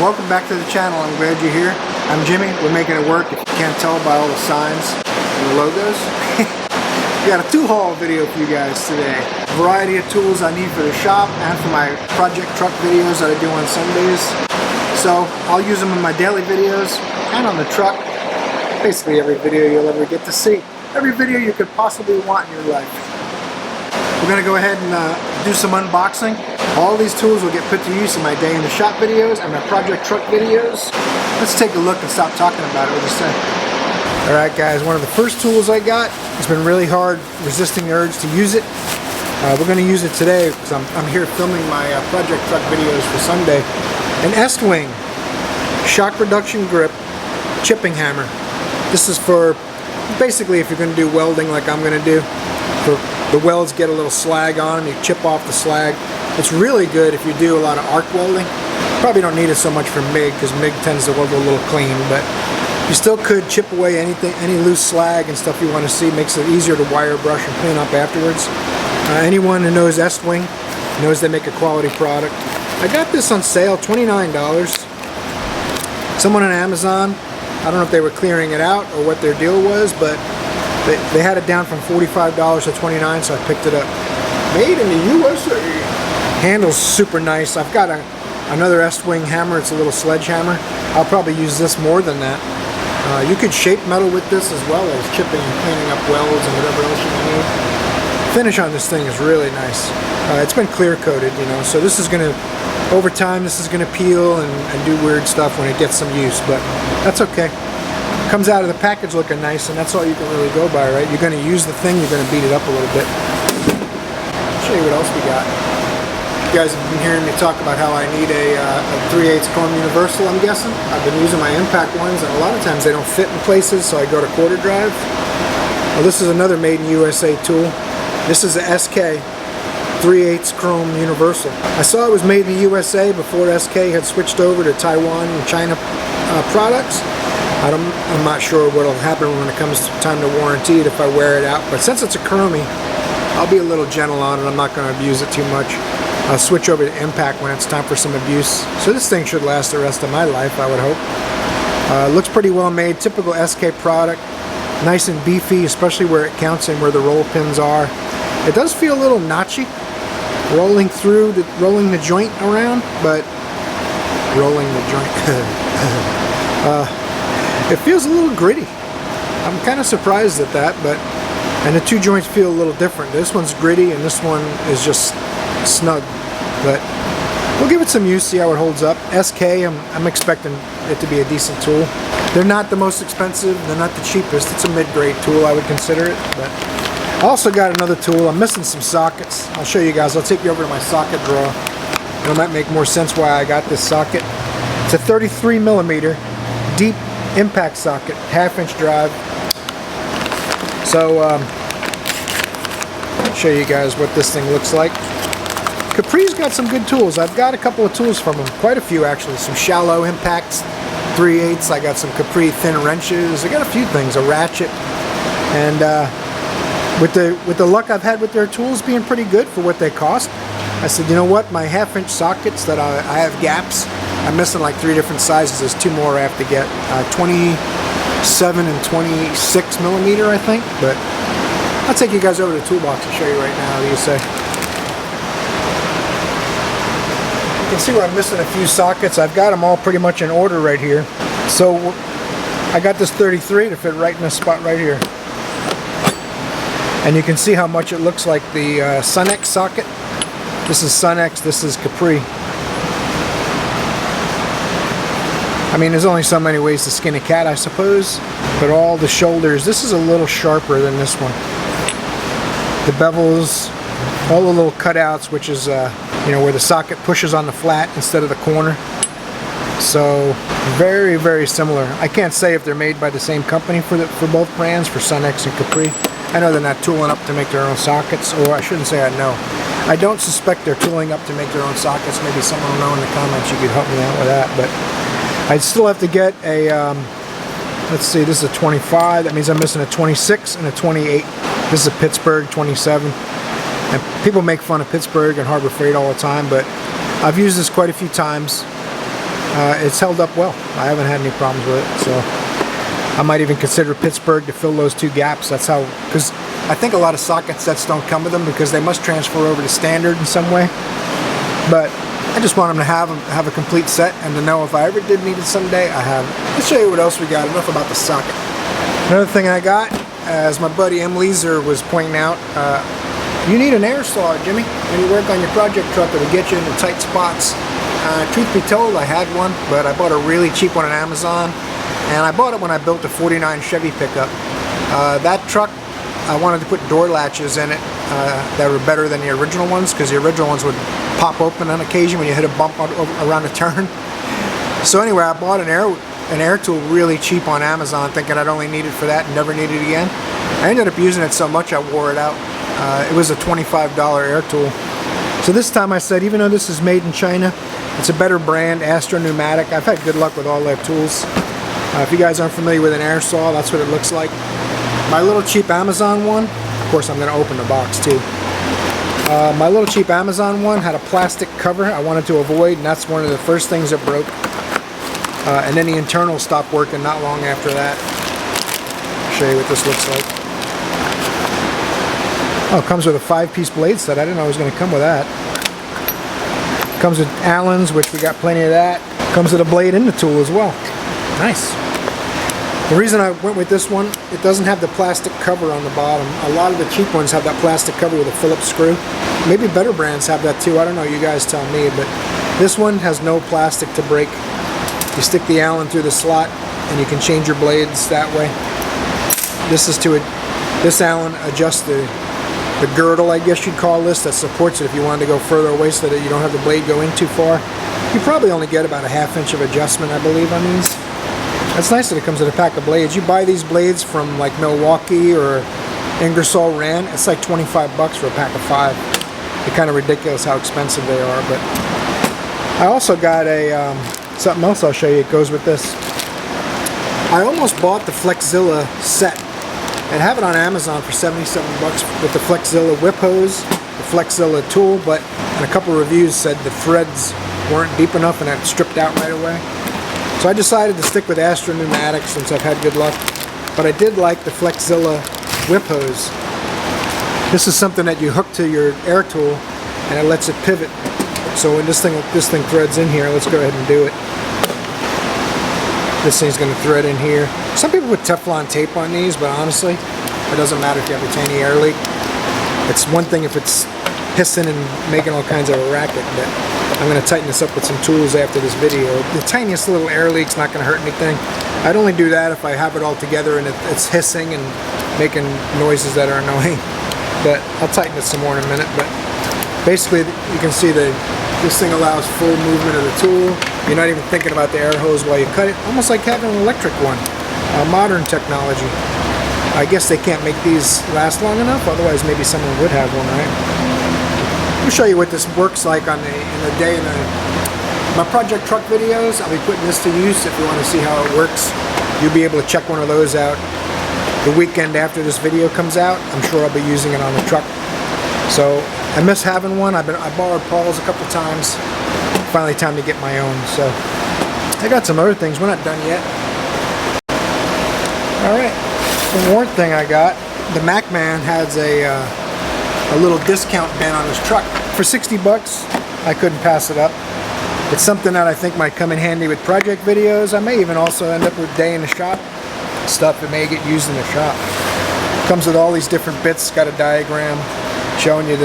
Welcome back to the channel. I'm glad you're here. I'm Jimmy. We're making it work, if you can't tell by all the signs and the logos. We got a tool haul video for you guys today. A variety of tools I need for the shop and for my project truck videos that I do on Sundays. So I'll use them in my daily videos and on the truck. Basically every video you'll ever get to see. Every video you could possibly want in your life. We're going to go ahead and do some unboxing. All these tools will get put to use in my day in the shop videos and my project truck videos. Let's take a look and stop talking about it. What do you say? Alright guys, one of the first tools I got. It's been really hard resisting the urge to use it. We're going to use it today because I'm here filming my project truck videos for Sunday. An Estwing shock reduction grip chipping hammer. This is for basically if you're going to do welding like I'm going to do. For the welds get a little slag on them, you chip off the slag. It's really good if you do a lot of arc welding. Probably don't need it so much for MIG because MIG tends to weld a little clean, but you still could chip away any loose slag and stuff you want to see. Makes it easier to wire brush and clean up afterwards. Anyone who knows Estwing knows they make a quality product. I got this on sale, $29. Someone on Amazon, I don't know if they were clearing it out or what their deal was, but they had it down from $45 to $29, so I picked it up. Made in the USA. Handle's super nice. I've got another Estwing hammer. It's a little sledgehammer. I'll probably use this more than that. You could shape metal with this as well as chipping and cleaning up welds and whatever else you need. Finish on this thing is really nice. It's been clear coated, you know, so this is going to, over time, this is going to peel and do weird stuff when it gets some use, but that's okay. Comes out of the package looking nice, and that's all you can really go by, right? You're going to use the thing, you're going to beat it up a little bit. I'll show you what else we got. You guys have been hearing me talk about how I need a 3/8 chrome universal, I'm guessing. I've been using my impact ones, and a lot of times they don't fit in places, so I go to quarter drive. Well, this is another made in USA tool. This is a SK 3/8 chrome universal. I saw it was made in the USA before SK had switched over to Taiwan and China products. I'm not sure what will happen when it comes to time to warranty it if I wear it out, but since it's a chromie, I'll be a little gentle on it. I'm not going to abuse it too much. I'll switch over to impact when it's time for some abuse. So this thing should last the rest of my life, I would hope. Looks pretty well made, typical SK product. Nice and beefy, especially where it counts and where the roll pins are. It does feel a little notchy, rolling the joint around, but rolling the joint. It feels a little gritty. I'm kind of surprised at that, and the two joints feel a little different. This one's gritty and this one is just snug, but we'll give it some use, see how it holds up. SK, I'm expecting it to be a decent tool. They're not the most expensive, they're not the cheapest. It's a mid-grade tool, I would consider it. But I also got another tool. I'm missing some sockets. I'll show you guys. I'll take you over to my socket drawer. It might make more sense why I got this socket. It's a 33mm deep impact socket, 1/2-inch drive. So I'll show you guys what this thing looks like. Capri's got some good tools. I've got a couple of tools from them, quite a few actually. Some shallow impacts, 3/8. I got some Capri thin wrenches. I got a few things, a ratchet, and with the luck I've had with their tools being pretty good for what they cost, I said, you know what, my 1/2-inch sockets that I have gaps. I'm missing like 3 different sizes. There's 2 more I have to get. 27 and 26mm, I think. But I'll take you guys over to the toolbox and show you right now. What do you say? You can see where I'm missing a few sockets. I've got them all pretty much in order right here. So I got this 33 to fit right in this spot right here. And you can see how much it looks like the Sunex socket. This is Sunex, this is Capri. I mean, there's only so many ways to skin a cat, I suppose. But all the shoulders, this is a little sharper than this one. The bevels, all the little cutouts, which is, you know, where the socket pushes on the flat instead of the corner. So, very, very similar. I can't say if they're made by the same company for both brands, for Sunex and Capri. I know they're not tooling up to make their own sockets, or I shouldn't say I know. I don't suspect they're tooling up to make their own sockets. Maybe someone will know in the comments. You could help me out with that, but I'd still have to get a, let's see, this is a 25. That means I'm missing a 26 and a 28. This is a Pittsburgh 27. And people make fun of Pittsburgh and Harbor Freight all the time, but I've used this quite a few times. it's held up well. I haven't had any problems with it, so I might even consider Pittsburgh to fill those 2 gaps. That's how, because I think a lot of socket sets don't come with them because they must transfer over to standard in some way. But I just want them to have a complete set, and to know if I ever did need it someday, I have it. Let's show you what else we got. Enough about the socket. Another thing I got, as my buddy M. Leeser was pointing out, you need an air saw, Jimmy, when you work on your project truck. It'll get you into tight spots. Truth be told, I had one, but I bought a really cheap one on Amazon, and I bought it when I built a 49 Chevy pickup. That truck, I wanted to put door latches in it that were better than the original ones, because the original ones would pop open on occasion when you hit a bump around a turn. So anyway, I bought an air tool really cheap on Amazon, thinking I'd only need it for that and never need it again. I ended up using it so much I wore it out. It was a $25 air tool. So this time I said, even though this is made in China, it's a better brand, Astro Pneumatic. I've had good luck with all their tools. If you guys aren't familiar with an air saw, that's what it looks like. My little cheap Amazon one, of course I'm going to open the box too. My little cheap Amazon one had a plastic cover I wanted to avoid, and that's one of the first things that broke. And then the internal stopped working not long after that. I'll show you what this looks like. Oh, it comes with a 5-piece blade set. I didn't know it was going to come with that. Comes with Allen's, which we got plenty of that. Comes with a blade in the tool as well. Nice. The reason I went with this one, it doesn't have the plastic cover on the bottom. A lot of the cheap ones have that plastic cover with a Phillips screw. Maybe better brands have that too. I don't know. You guys tell me. But this one has no plastic to break. You stick the Allen through the slot, and you can change your blades that way. This Allen adjusts the girdle, I guess you'd call this, that supports it if you wanted to go further away so that you don't have the blade go in too far. You probably only get about a 1/2 inch of adjustment, I believe, on these. It's nice that it comes with a pack of blades. You buy these blades from like Milwaukee or Ingersoll Rand, it's like 25 bucks for a pack of 5. It's kind of ridiculous how expensive they are. But I also got a something else I'll show you. It goes with this. I almost bought the Flexzilla set. I have it on Amazon for 77 bucks with the Flexzilla whip hose, the Flexzilla tool, but and a couple of reviews said the threads weren't deep enough and it stripped out right away. So I decided to stick with Astro Pneumatic since I've had good luck. But I did like the Flexzilla whip hose. This is something that you hook to your air tool and it lets it pivot. So when this thing threads in here, let's go ahead and do it. This thing's going to thread in here. Some people put Teflon tape on these, but honestly, it doesn't matter if you have a tiny air leak. It's one thing if it's hissing and making all kinds of a racket, but I'm going to tighten this up with some tools after this video. The tiniest little air leak's not going to hurt anything. I'd only do that if I have it all together and it's hissing and making noises that are annoying. But I'll tighten it some more in a minute. But basically, you can see this thing allows full movement of the tool. You're not even thinking about the air hose while you cut it. Almost like having an electric one. Modern technology. I guess they can't make these last long enough, otherwise maybe someone would have one, right? I'll show you what this works like in the day in my project truck videos. I'll be putting this to use if you want to see how it works. You'll be able to check one of those out the weekend after this video comes out. I'm sure I'll be using it on the truck. So I miss having one. I borrowed Paul's a couple times. Finally time to get my own. So I got some other things. We're not done yet. Alright, one more thing I got. The MacMan has a little discount bin on his truck. For 60 bucks, I couldn't pass it up. It's something that I think might come in handy with project videos. I may even also end up with day in the shop stuff that may get used in the shop. Comes with all these different bits, got a diagram showing you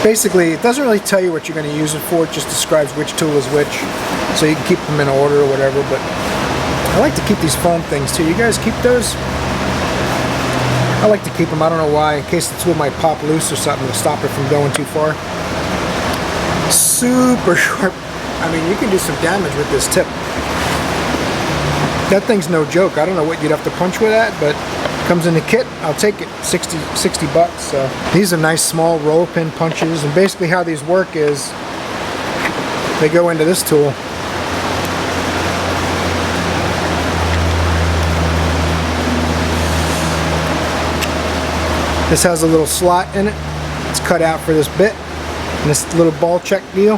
basically, it doesn't really tell you what you're going to use it for, it just describes which tool is which, so you can keep them in order or whatever. But I like to keep these foam things too. You guys keep those? I like to keep them, I don't know why, in case the tool might pop loose or something to stop it from going too far. Super sharp. I mean, you can do some damage with this tip. That thing's no joke. I don't know what you'd have to punch with that, but comes in the kit. I'll take it. 60 bucks. So these are nice small roll pin punches, and basically how these work is they go into this tool. This has a little slot in it. It's cut out for this bit, and this little ball check deal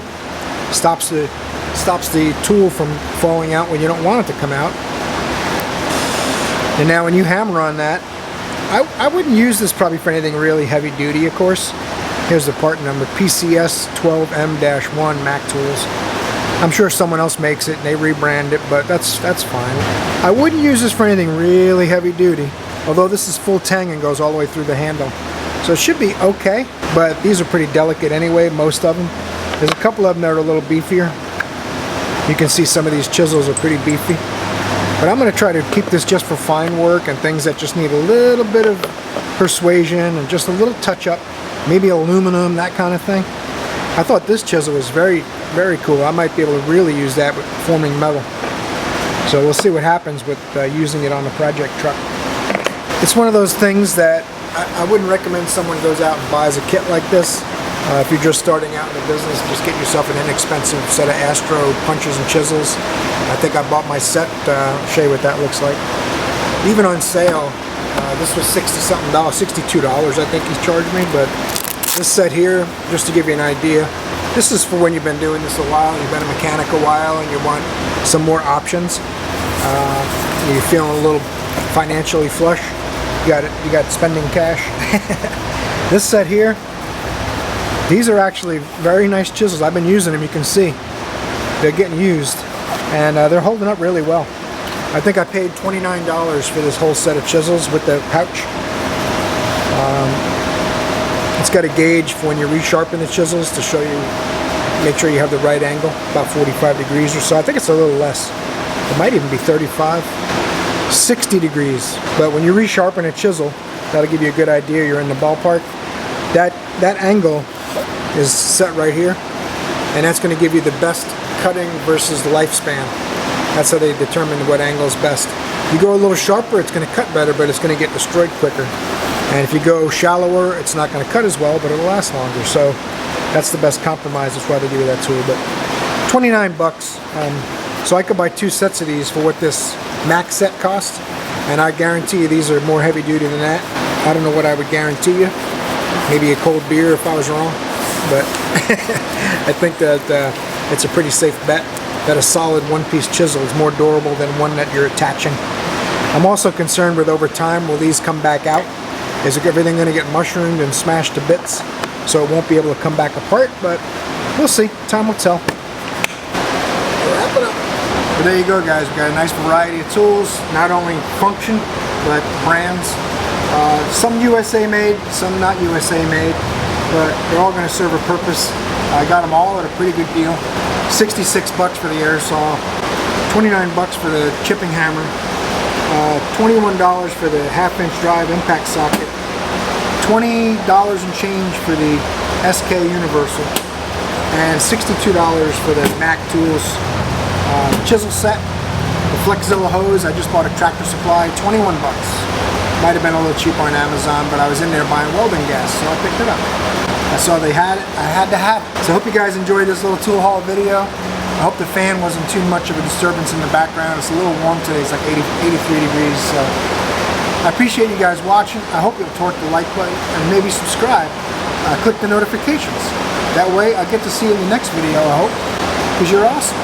stops the stops the tool from falling out when you don't want it to come out. And now when you hammer on that, I wouldn't use this probably for anything really heavy duty, of course. Here's the part number, PCS 12M-1 Mac Tools. I'm sure someone else makes it and they rebrand it, but that's fine. I wouldn't use this for anything really heavy duty, although this is full tang and goes all the way through the handle. So it should be okay, but these are pretty delicate anyway, most of them. There's a couple of them that are a little beefier. You can see some of these chisels are pretty beefy. But I'm going to try to keep this just for fine work and things that just need a little bit of persuasion and just a little touch up. Maybe aluminum, that kind of thing. I thought this chisel was very, very cool. I might be able to really use that with forming metal. So we'll see what happens with using it on the project truck. It's one of those things that I wouldn't recommend someone goes out and buys a kit like this. If you're just starting out in the business, just get yourself an inexpensive set of Astro punches and chisels. I think I bought my set. I'll show you what that looks like. Even on sale, this was $60-something, $62 I think he's charged me. But this set here, just to give you an idea, this is for when you've been doing this a while, you've been a mechanic a while, and you want some more options. You're feeling a little financially flush. You got spending cash. This set here. These are actually very nice chisels. I've been using them, you can see. They're getting used, and they're holding up really well. I think I paid $29 for this whole set of chisels with the pouch. It's got a gauge for when you resharpen the chisels to show you, make sure you have the right angle, about 45 degrees or so. I think it's a little less. It might even be 35. 60 degrees. But when you resharpen a chisel, that'll give you a good idea you're in the ballpark. That angle is set right here, and that's going to give you the best cutting versus lifespan. That's how they determine what angle is best. You go a little sharper, it's going to cut better, but it's going to get destroyed quicker. And if you go shallower, it's not going to cut as well, but it'll last longer. So that's the best compromise. That's why they give you that tool. But 29 bucks. So I could buy 2 sets of these for what this Mac set costs, and I guarantee you these are more heavy duty than that. I don't know what I would guarantee you. Maybe a cold beer if I was wrong. But I think that it's a pretty safe bet that a solid one-piece chisel is more durable than one that you're attaching. I'm also concerned with over time, will these come back out? Is everything going to get mushroomed and smashed to bits so it won't be able to come back apart? But we'll see. Time will tell. Wrap it up. But there you go, guys. We've got a nice variety of tools, not only function, but brands. Some USA made, some not USA made. But they're all going to serve a purpose. I got them all at a pretty good deal. 66 bucks for the air saw, 29 bucks for the chipping hammer, $21 for the half-inch drive impact socket, $20 and change for the SK Universal, and $62 for the Mac Tools chisel set. The Flexzilla hose, I just bought a Tractor Supply, 21 bucks. Might have been a little cheaper on Amazon, but I was in there buying welding gas, so I picked it up. I saw they had it, I had to have it. So I hope you guys enjoyed this little tool haul video. I hope the fan wasn't too much of a disturbance in the background. It's a little warm today, it's like 83 degrees. So I appreciate you guys watching. I hope you'll torque the like button and maybe subscribe. Click the notifications. That way I get to see you in the next video, I hope, because you're awesome.